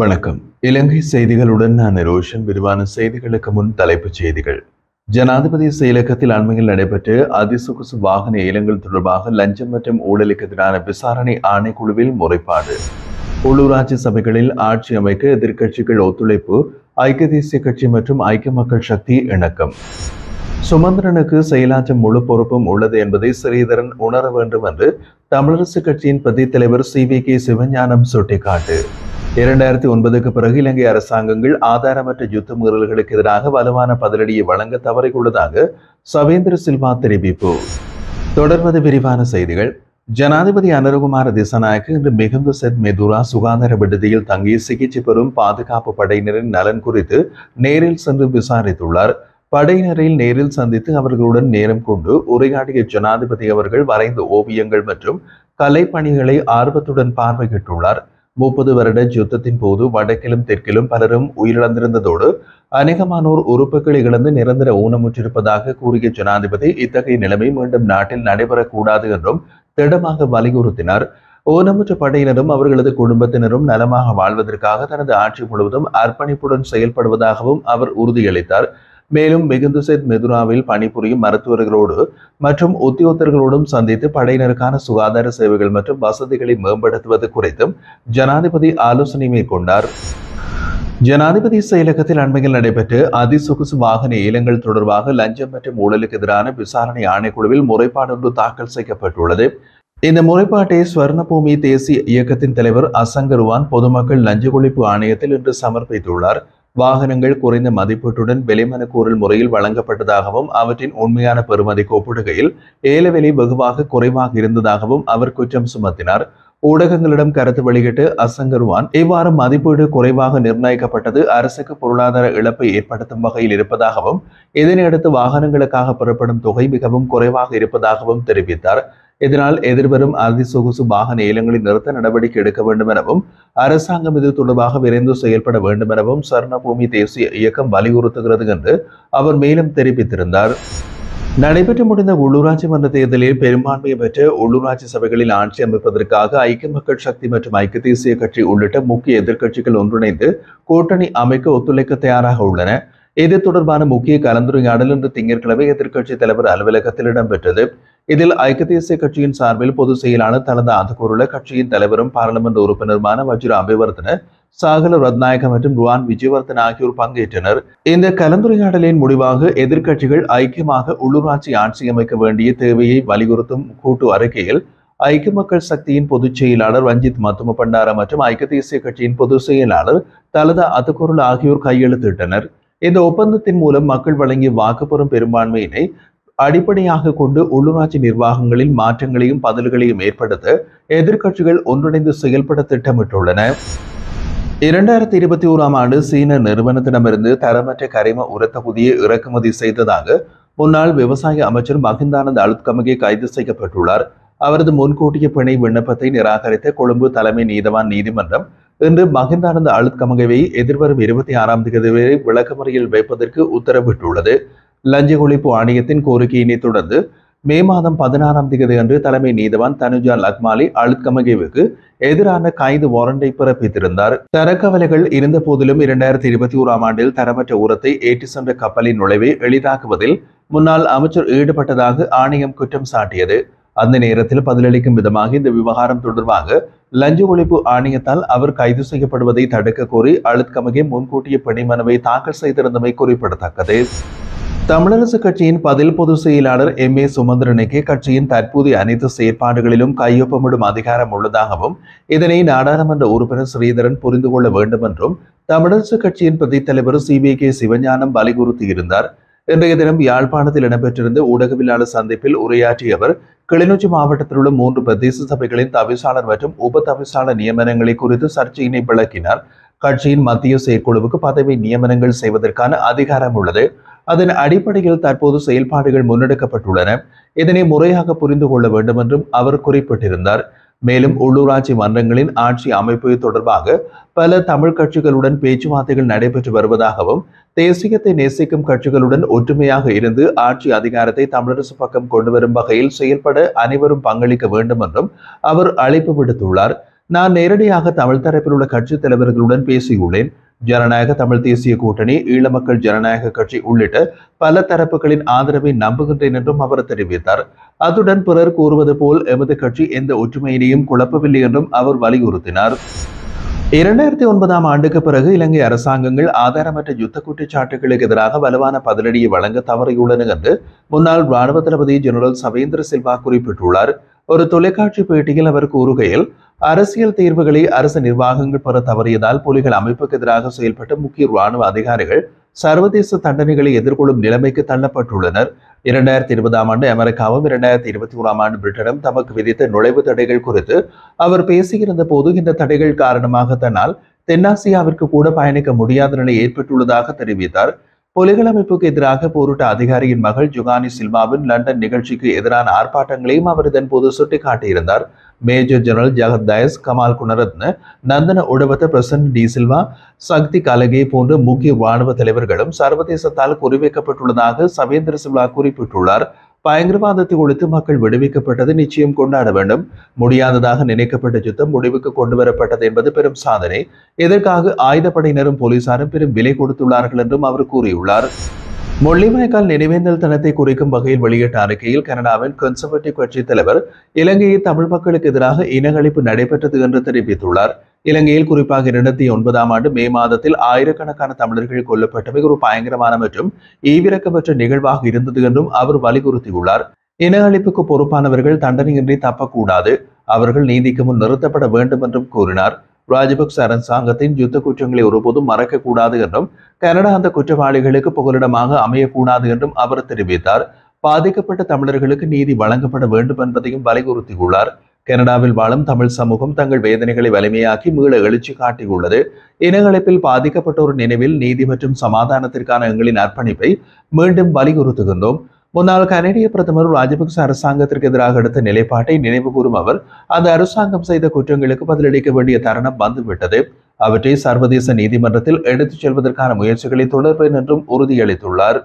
வணக்கம். இலங்கை செய்திகளுடன் நான் ரோஷன். விரிவான செய்திகளுக்கு முன் தலைப்புச் செய்திகள். ஜனாதிபதி செயலகத்தில் அண்மையில் நடைபெற்ற அதிசொகுசு வாகன ஏலங்கள் தொடர்பாக லஞ்சம் மற்றும் ஊழலுக்கு எதிரான விசாரணை ஆணைக்குழுவில் முறைப்பாடு. உள்ளூராட்சி சபைகளில் ஆட்சி அமைக்க எதிர்க்கட்சிகள் ஒத்துழைப்பு. ஐக்கிய தேசிய கட்சி மற்றும் ஐக்கிய மக்கள் சக்தி இணக்கம். சுமந்திரனுக்கு செயலாற்ற முழு பொறுப்பும் உள்ளது என்பதை ஸ்ரீதரன் உணர வேண்டும் என்று தமிழரசு கட்சியின் பிரதி தலைவர் CVK சிவஞானம் சுட்டிக்காட்டு. 2009க்கு பிறகு இலங்கை அரசாங்கங்கள் ஆதாரமற்ற யுத்த மீறல்களுக்கு எதிராக வலுவான பதிலடியை வழங்க தவறியுள்ளதாக சவேந்திர சில்வா தெரிவிப்பு. தொடர்வது விரிவான செய்திகள். ஜனாதிபதி அனுரகுமார திசாநாயக்க இன்று மிகுந்த செத் மெதுரா சுகாதார விடுதியில் தங்கி சிகிச்சை பெறும் பாதுகாப்பு படையினரின் நலன் குறித்து நேரில் சென்று விசாரித்துள்ளார். படையினரை நேரில் சந்தித்து அவர்களுடன் நேரம் கொண்டு உரையாடிய ஜனாதிபதி அவர்கள் வரைந்த ஓவியங்கள் மற்றும் கலைப்பணிகளை ஆர்வத்துடன் பார்வையிட்டுள்ளார். 30 வருட யுத்தத்தின் போது வடக்கிலும் தெற்கிலும் பலரும் உயிரிழந்திருந்ததோடு அநேகமானோர் உறுப்புகளை இழந்து நிரந்தர ஊனமுற்றிருப்பதாக கூறிய ஜனாதிபதி இத்தகைய நிலைமை மீண்டும் நாட்டில் நடைபெறக்கூடாது என்றும் திடமாக வலியுறுத்தினார். ஊனமுற்ற படையினரும் அவர்களது குடும்பத்தினரும் நலமாக வாழ்வதற்காக தனது ஆட்சி முழுவதும் அர்ப்பணிப்புடன் செயல்படுவதாகவும் அவர் உறுதியளித்தார். மேலும் மிகுந்த செத் மெதுராவில் பணிபுரியும் மருத்துவர்களோடு மற்றும் உத்தியோகத்தர்களோடும் சந்தித்து படையினருக்கான சுகாதார சேவைகள் மற்றும் வசதிகளை மேம்படுத்துவது குறித்தும் ஜனாதிபதி ஆலோசனை மேற்கொண்டார். ஜனாதிபதி செயலகத்தில் அண்மையில் நடைபெற்ற அதிசொகுசு வாகன ஏலங்கள் தொடர்பாக லஞ்சம் மற்றும் ஊழலுக்கு எதிரான விசாரணை ஆணைக்குழுவில் முறைப்பாடு ஒன்று தாக்கல் செய்யப்பட்டுள்ளது. இந்த முறைப்பாட்டை ஸ்வர்ணபூமி தேசிய இயக்கத்தின் தலைவர் அசங்கருவான் பொதுமக்கள் லஞ்ச ஒழிப்பு ஆணையத்தில் இன்று சமர்ப்பித்துள்ளார். வாகனங்கள் குறைந்த மதிப்பீட்டுடன் விலைமனு கோரல் முறையில் வழங்கப்பட்டதாகவும் அவற்றின் உண்மையான பெறுமதிக்கு ஒப்பிடுகையில் ஏல விலை வெகுவாக குறைவாக இருந்ததாகவும் அவர் குற்றம் சுமத்தினார். ஊடகங்களிடம் கருத்து வெளியிட்டு அசங்கருவான் இவ்வாறு மதிப்பீடு குறைவாக நிர்ணயிக்கப்பட்டது அரசுக்கு பொருளாதார இழப்பை ஏற்படுத்தும் வகையில் இருப்பதாகவும் இதனையடுத்து வாகனங்களுக்காக பெறப்படும் தொகை மிகவும் குறைவாக இருப்பதாகவும் தெரிவித்தார். இதனால் எதிர்வரும் அதிசொகுசு வாகன ஏலங்களை நிறுத்த நடவடிக்கை எடுக்க வேண்டும் எனவும் அரசாங்கம் இது தொடர்பாக விரைந்து செயல்பட வேண்டும் எனவும் ஸ்வர்ணபூமி தேசிய இயக்கம் வலியுறுத்துகிறது என்று அவர் மேலும் தெரிவித்திருந்தார். நடைபெற்று முடிந்த உள்ளூராட்சி மன்ற தேர்தலில் பெரும்பான்மையை பெற்ற உள்ளூராட்சி சபைகளில் ஆட்சி அமைப்பதற்காக ஐக்கிய மக்கள் சக்தி மற்றும் ஐக்கிய தேசிய கட்சி உள்ளிட்ட முக்கிய எதிர்க்கட்சிகள் ஒன்றிணைந்து கூட்டணி அமைக்க ஒத்துழைக்க தயாராக உள்ளன. இது தொடர்பான முக்கிய கலந்துரையாடல் இன்று திங்கட்கிழமை எதிர்க்கட்சி தலைவர் அலுவலகத்தில் இடம்பெற்றது. இதில் ஐக்கிய தேசிய கட்சியின் சார்பில் பொதுச் செயலாளர் தலதா அதுகூருல, கட்சியின் தலைவரும் பாராளுமன்ற உறுப்பினருமான வஜ்ர அபிவர்த்தன, சாகல ரத்நாயக்க மற்றும் ருவான் விஜயவர்தன் ஆகியோர் பங்கேற்றனர். இந்த கலந்துரையாடலின் முடிவாக எதிர்க்கட்சிகள் ஐக்கியமாக உள்ளூராட்சி ஆட்சி அமைக்க வேண்டிய தேவையை வலியுறுத்தும் கூட்டு அறிக்கையில் ஐக்கிய மக்கள் சக்தியின் பொதுச் செயலாளர் ரஞ்சித் மத்தும பண்டார மற்றும் ஐக்கிய தேசிய கட்சியின் பொதுச் செயலாளர் தலதா அதுகூருல ஆகியோர் கையெழுத்திட்டனர். இந்த ஒப்பந்தத்தின் மூலம் மக்கள் வழங்கிய வாக்குப்பெறும் பெரும்பான்மையினை அடிப்படையாக கொண்டு உள்ளூராட்சி நிர்வாகங்களில் மாற்றங்களையும் பதில்களையும் ஏற்படுத்த எதிர்க்கட்சிகள் ஒன்றிணைந்து செயல்பட திட்டமிட்டுள்ளன. 2021ஆம் ஆண்டு சீன நிறுவனத்திடமிருந்து தரமற்ற கரிம உரத்தொகுதியை இறக்குமதி செய்ததாக முன்னாள் விவசாய அமைச்சர் மகிந்தானந்த அழுத்கமகே கைது செய்யப்பட்டுள்ளார். அவரது முன்கூட்டிய பிணை விண்ணப்பத்தை நிராகரித்த கொழும்பு தலைமை நீதவான் நீதிமன்றம் இன்று மகிந்தானந்த அழுத்கமகேவை எதிர்வரும் 26ஆம் தேதி வரை விளக்கமறியல் வைப்பதற்கு உத்தரவிட்டுள்ளது. லஞ்ச ஒழிப்பு ஆணையத்தின் கோரிக்கையினை தொடர்ந்து மே மாதம் 16ஆம் தேதி அன்று தலைமை நீதவான் தனுஜா லக்மாலி அழுத்கமகேவுக்கு எதிரான கைது வாரண்டை பிறப்பித்திருந்தார். தரக்கவலைகள் இருந்த போதிலும் 2021ஆம் ஆண்டில் தரமற்ற உரத்தை ஏற்றி சென்ற கப்பலின் நுழைவை எளிதாக்குவதில் முன்னாள் அமைச்சர் ஈடுபட்டதாக ஆணையம் குற்றம் சாட்டியது. அந்த நேரத்தில் பதிலளிக்கும் விதமாக இந்த விவகாரம் தொடர்பாக லஞ்ச ஒழிப்பு ஆணையத்தால் அவர் கைது செய்யப்படுவதை தடுக்க கோரி அழுத்கமகே முன்கூட்டிய பிணை மனுவை தாக்கல் செய்திருந்தமை குறிப்பிடத்தக்கது. தமிழரசு கட்சியின் பதில் பொதுச் செயலாளர் MA சுமந்திரனுக்கு கட்சியின் தற்போதைய அனைத்து செயற்பாடுகளிலும் கையொப்பமிடும் அதிகாரம் உள்ளதாகவும் இதனை நாடாளுமன்ற உறுப்பினர் ஸ்ரீதரன் புரிந்து கொள்ள வேண்டும் என்றும் தமிழரசு கட்சியின் பிரதி தலைவர் CVK சிவஞானம் வலியுறுத்தியிருந்தார். இன்றைய தினம் யாழ்ப்பாணத்தில் இடம்பெற்றிருந்த ஊடகவியலாளர் சந்திப்பில் உரையாற்றிய அவர் கிளிநொச்சி மாவட்டத்தில் உள்ள 3 பிரதேச சபைகளின் தவிசாளர் மற்றும் உப தவிசாளர் நியமனங்களை குறித்து சர்ச்சையினை விளக்கினார். கட்சியின் மத்திய செயற்குழுவுக்கு பதவி நியமனங்கள் செய்வதற்கான அதிகாரம் உள்ளது. அதன் அடிப்படையில் தற்போது செயல்பாடுகள் முன்னெடுக்கப்பட்டுள்ளன. இதனை முறையாக புரிந்து கொள்ள வேண்டும் என்றும் அவர் குறிப்பிட்டிருந்தார். மேலும் உள்ளூராட்சி மன்றங்களின் ஆட்சி அமைப்பு தொடர்பாக பல தமிழ் கட்சிகளுடன் பேச்சுவார்த்தைகள் நடைபெற்று வருவதாகவும் தேசியத்தை நேசிக்கும் கட்சிகளுடன் ஒற்றுமையாக இருந்து ஆட்சி அதிகாரத்தை தமிழரசு பக்கம் கொண்டு வரும் வகையில் செயல்பட அனைவரும் பங்களிக்க வேண்டும் என்றும் அவர் அழைப்பு விடுத்துள்ளார். நான் நேரடியாக தமிழ் தரப்பில் உள்ள கட்சித் தலைவர்களுடன் பேசியுள்ளேன். ஜனநாயக தமிழ் தேசிய கூட்டணி, ஈழ மக்கள் ஜனநாயக கட்சி உள்ளிட்ட பல தரப்புகளின் ஆதரவை நம்புகின்றேன் என்றும் அவர் தெரிவித்தார். அத்துடன் பிறர் கூறுவது போல் எமது கட்சி எந்த ஒற்றுமையினையும் குழப்பவில்லை என்றும் அவர் வலியுறுத்தினார். 2009ஆம் ஆண்டுக்கு பிறகு இலங்கை அரசாங்கங்கள் ஆதாரமற்ற யுத்த குற்றச்சாட்டுகளுக்கு எதிராக வலுவான பதிலடியை வழங்க தவறியுள்ளன என்று முன்னாள் ராணுவ தளபதி ஜெனரல் சவேந்திர சில்வா குறிப்பிட்டுள்ளார். ஒரு தொலைக்காட்சி பேட்டியில் அவர் கூறுகையில், அரசியல் தீர்வுகளை அரசு நிர்வாகங்கள் பெற தவறியதால் புலிகள் அமைப்புக்கு எதிராக செயல்பட்ட முக்கிய ராணுவ அதிகாரிகள் சர்வதேச தண்டனைகளை எதிர்கொள்ளும் நிலைமைக்கு தள்ளப்பட்டுள்ளனர். 2020ஆம் ஆண்டு அமெரிக்காவும் 2021ஆம் ஆண்டு பிரிட்டனும் தமக்கு விதித்த நுழைவு தடைகள் குறித்து அவர் பேசியிருந்த போது, இந்த தடைகள் காரணமாக தன்னால் தென்னாசியாவிற்கு கூட பயணிக்க முடியாத நிலை ஏற்பட்டுள்ளதாக தெரிவித்தார். புலிகள் அமைப்புக்கு எதிராக போரிட்ட அதிகாரியின் மகள் ஜுகானி சில்வாவின் லண்டன் நிகழ்ச்சிக்கு எதிரான ஆர்ப்பாட்டங்களையும் அவர் இதன்போது சுட்டிக்காட்டியிருந்தார். மேஜர் ஜெனரல் ஜகத் தயஸ், கமால் குணரத்ன, நந்தன உடவத்த, பிரசன்ட் டி சில்வா, சக்தி கலகே போன்ற முக்கிய ராணுவ தலைவர்களும் சர்வதேசத்தால் குறிவைக்கப்பட்டுள்ளதாக சவேந்திர சில்வா குறிப்பிட்டுள்ளார். பயங்கரவாதத்தை ஒழித்து மக்கள் விடுவிக்கப்பட்டது நிச்சயம் கொண்டாட வேண்டும். முடியாததாக நினைக்கப்பட்ட யுத்தம் முடிவுக்கு கொண்டு வரப்பட்டது என்பது பெரும் சாதனை. இதற்காக ஆயுதப்படையினரும் போலீசாரும் பெரும் விலை கொடுத்துள்ளார்கள் என்றும் அவர் கூறியுள்ளார். முள்ளிவாய்க்கால் நினைவேந்தல் தினத்தை குறிக்கும் வகையில் வெளியிட்ட அறிக்கையில் கனடாவின் கன்சர்வேட்டிவ் கட்சி தலைவர் இலங்கையில் தமிழ் மக்களுக்கு எதிராக இனஅழிப்பு நடைபெற்றது என்று தெரிவித்துள்ளார். இலங்கையில் குறிப்பாக 2009ஆம் ஆண்டு மே மாதத்தில் ஆயிரக்கணக்கான தமிழர்கள் கொல்லப்பட்டமை ஒரு பயங்கரமான மற்றும் ஈவிரக்கமற்ற நிகழ்வாக இருந்தது என்றும் அவர் வலியுறுத்தியுள்ளார். இன அழிப்புக்கு பொறுப்பானவர்கள் தண்டனையின்றி தப்பக்கூடாது, அவர்கள் நீதிக்கு முன் நிறுத்தப்பட வேண்டும் என்றும் கூறினார். ராஜபக்ச அரசாங்கத்தின் யுத்த குற்றங்களை ஒருபோதும் மறக்கக்கூடாது என்றும் கனடா அந்த குற்றவாளிகளுக்கு புகலிடமாக அமையக்கூடாது என்றும் அவர் தெரிவித்தார். பாதிக்கப்பட்ட தமிழர்களுக்கு நீதி வழங்கப்பட வேண்டும் என்பதையும் வலியுறுத்தியுள்ளார். கனடாவில் வாழும் தமிழ் சமூகம் தங்கள் வேதனைகளை வலிமையாக்கி மீள எழுச்சி காட்டியுள்ளது. இனஅழிப்பில் பாதிக்கப்பட்டோர் நினைவில் நீதி மற்றும் சமாதானத்திற்கான எங்களின் அர்ப்பணிப்பை மீண்டும் வலியுறுத்துகின்றோம். முன்னாள் கனடிய பிரதமர் ராஜபக்ச அரசாங்கத்திற்கு எதிராக எடுத்த நிலைப்பாட்டை நினைவு கூறும் அவர், அந்த அரசாங்கம் செய்த குற்றங்களுக்கு பதிலளிக்க வேண்டிய தருணம் வந்துவிட்டது. அவற்றை சர்வதேச நீதிமன்றத்தில் எடுத்துச் செல்வதற்கான முயற்சிகளை தொடர்பேன் என்றும் உறுதியளித்துள்ளார்.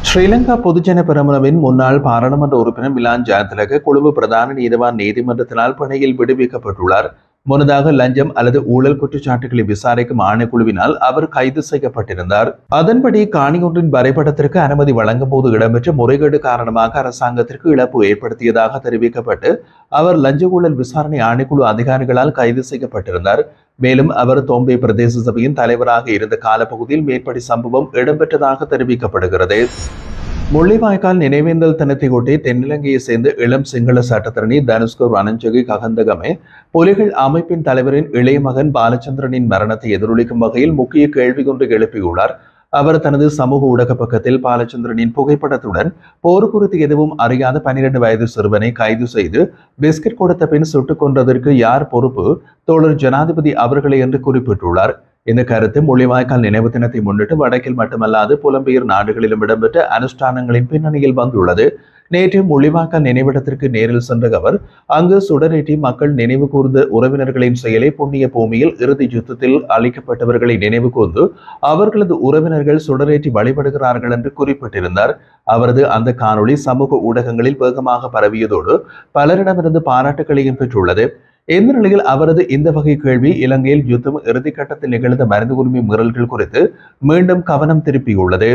ஸ்ரீலங்கா பொதுஜன பெரமுனவின் முன்னாள் பாராளுமன்ற உறுப்பினர் மிலான் ஜெயதிலக கொழும்பு பிரதான நீதிவான் நீதிமன்றத்தினால் பிணையில் விடுவிக்கப்பட்டுள்ளார். முன்னதாக லஞ்சம் அல்லது ஊழல் குற்றச்சாட்டுகளை விசாரிக்கும் ஆணைக்குழுவினால் அவர் கைது செய்யப்பட்டிருந்தார். அதன்படி காணி ஒன்றின் வரைபடத்திற்கு அனுமதி வழங்கும் போது இடம்பெற்ற முறைகேடு காரணமாக அரசாங்கத்திற்கு இழப்பு ஏற்படுத்தியதாக தெரிவிக்கப்பட்டு அவர் லஞ்ச ஊழல் விசாரணை ஆணைக்குழு அதிகாரிகளால் கைது செய்யப்பட்டிருந்தார். மேலும் அவர் தோம்பே பிரதேச சபையின் தலைவராக இருந்த காலப்பகுதியில் மேற்படி சம்பவம் இடம்பெற்றதாக தெரிவிக்கப்படுகிறது. முள்ளிவாய்க்கால் நினைவேந்தல் தினத்தையொட்டி தென்னிலங்கையை சேர்ந்த இளம் சிங்கள சட்டத்தரணி தனுஷ்கர் ரணஞ்சகி ககந்தகமே புலிகள் அமைப்பின் தலைவரின் இளைய மகன் பாலச்சந்திரனின் மரணத்தை எதிரொலிக்கும் வகையில் முக்கிய கேள்வி ஒன்று எழுப்பியுள்ளார். அவர் தனது சமூக ஊடக பக்கத்தில் பாலச்சந்திரனின் புகைப்படத்துடன் போர் குறித்து எதுவும் அறியாத 12 வயது சிறுவனை கைது செய்து பிஸ்கட் கொடுத்த பின் சுட்டுக் கொன்றதற்கு யார் பொறுப்பு? தோழர் ஜனாதிபதி அவர்களே என்று குறிப்பிட்டுள்ளார். இந்த கருத்து முள்ளிவாய்க்கால் நினைவு தினத்தை முன்னிட்டு வடக்கில் மட்டுமல்லாது புலம்பெயர் நாடுகளிலும் இடம்பெற்ற அனுஷ்டானங்களின் பின்னணியில் வந்துள்ளது. நேற்று முள்ளிவாய்க்கால் நினைவிடத்திற்கு நேரில் சென்ற அவர் அங்கு சுடரேற்றி மக்கள் நினைவு கூர்ந்த உறவினர்களின் செயலை புண்ணிய பூமியில் இறுதி யுத்தத்தில் அளிக்கப்பட்டவர்களை நினைவு கூர்ந்து அவர்களது உறவினர்கள் சுடரேற்றி வழிபடுகிறார்கள் என்று குறிப்பிட்டிருந்தார். அவரது அந்த காணொளி சமூக ஊடகங்களில் வேகமாக பரவியதோடு பலரிடமிருந்து பாராட்டுகளையும் பெற்றுள்ளது. இந்த நிலையில் அவரது இந்த வகை கேள்வி இலங்கையில் யுத்தம் இறுதிக்கட்டத்தில் நிகழ்ந்த மனித உரிமை மீறல்கள் குறித்து மீண்டும் கவனம் திருப்பியுள்ளது.